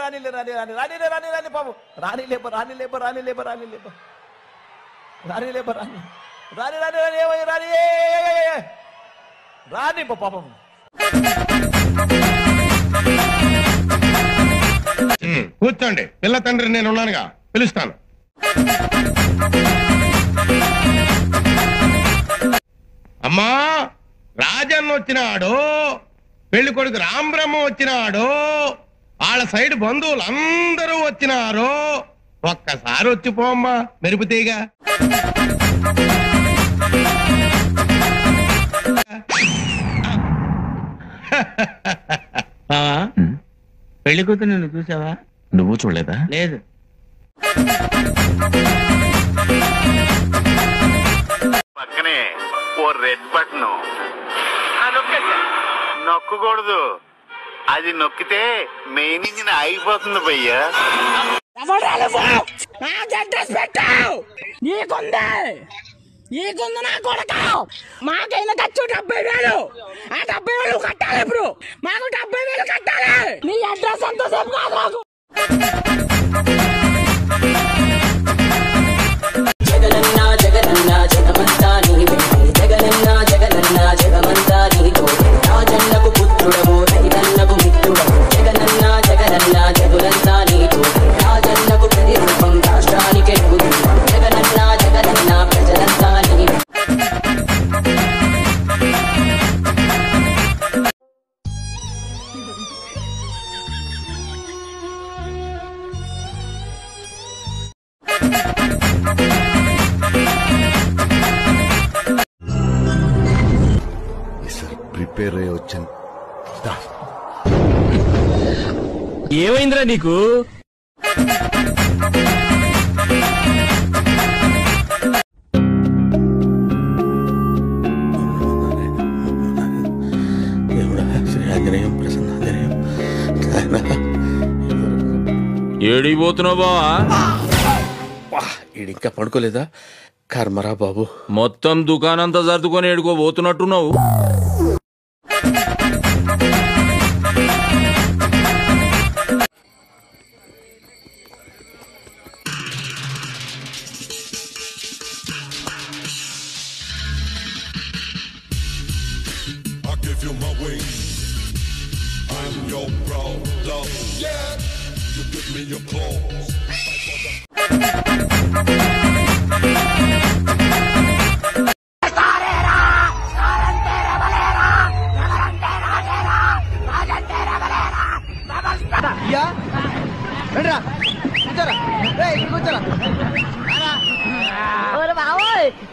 రానిలే రాని రాని రానిలే రాని రాని పాపం రాని లేప రాని లేప రాని లేప రాని లేప రాని లేప రాని రాని రాని రాని రాని రాని పాపం. కూర్చోండి, పిల్ల తండ్రి నేను ఉన్నానుగా, పిలుస్తాను. అమ్మా, రాజన్న వచ్చినాడు, పెళ్లి కొడుకు రాంబ్రహ్మ వచ్చినాడు, వాళ్ళ సైడ్ బంధువులు అందరూ వచ్చినారు. ఒక్కసారి వచ్చిపోమ్మా మెరుపుతీగా. పెళ్లి కూతురు నిన్ను చూసావా? నువ్వు చూడలేదా? లేదు. పక్కనే ఓ రెడ్ బటన్ నొక్కకూడదు, అది నొక్కితే మెయిన్ ఇంజిన్ అయిపోతుంది భయ్యా. నీకుంది నా కొడక, మాకైనా ఖర్చు 70,000. ఆ 70,000 కట్టాలి. ఇప్పుడు మాకు 70,000 కట్టాలి. నీ అడ్రస్ ఎంతసేపు కాదు నాకు. జగనన్న జగనన్న జగమంతా నీవే, జగనన్న జగనన్న జగమంతా నీతో, రాజన్నకు పుత్రుడవు రైతన్నకు మిత్రుడవు, జగనన్న జగనన్న జగులంతా నీతో, రాజన్నకు ప్రతిరూపం రాష్ట్రానికి ఎరుగుదు, జగనన్న జగనన్న ప్రజలంతా నీవే. ప్రిపేర్ అయ్యి వచ్చాను. ఏమైందిరా నీకు? ఏడిపోతున్నావు బావా? ఈడింకా పడుకోలేదా? కర్మరా బాబు. మొత్తం దుకాణంతా సర్దుకొని ఏడుకోబోతున్నట్టున్నావు.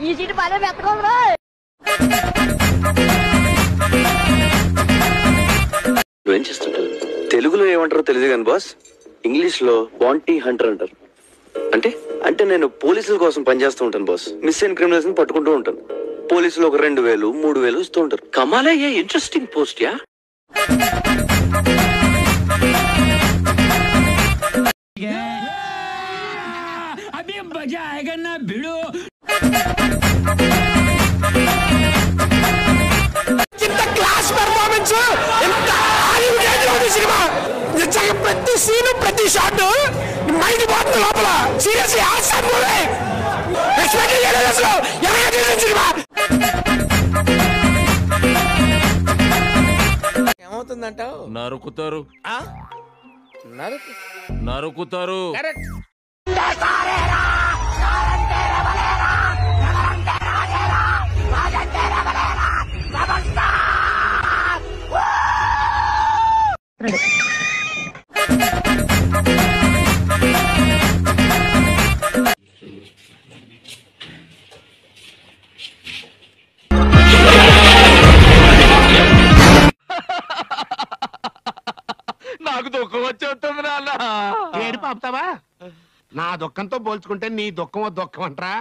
ఈ సీటు బాగా పెట్టుకోండి. ఏం చేస్తుంటారు? తెలుగులో ఏమంటారో తెలియదు కానీ బాస్, ఇంగ్లీష్ లో బాంటీ హంటర్ అంటారు. అంటే అంటే నేను పోలీసుల కోసం పనిచేస్తూ ఉంటాను బాస్. మిస్ అయిన క్రిమినల్స్ ని పట్టుకుంటూ ఉంటాను. పోలీసులు ఒక 2,000 3,000 ఇస్తూ ఉంటారు. కమాలే, ఇంట్రెస్టింగ్ పోస్ట్ యా. అభి మజా ఆయేగా నా భిడో. ఇంత క్లాస్ పెర్ఫార్మెన్స్, ఇంత హాలీవుడ్ రేంజ్ లో సినిమా. నిజంగా ప్రతి సీన్ ప్రతి షాట్ మైండ్ పోతుంది లోపల. Seriously awesome movie. ఎక్స్పెక్ట్ చేయలేదు అసలు. ఎవరైనా చూసిన సినిమా. ఏమవుతుందంటావు? నరుకుతారు. నరుకుతారు. నాకు దుఃఖం వచ్చేస్తుంది నాన్న. ఏడు పాపుతావా? నా దుఃఖంతో పోల్చుకుంటే నీ దుఃఖం దుఃఖం అంటరా?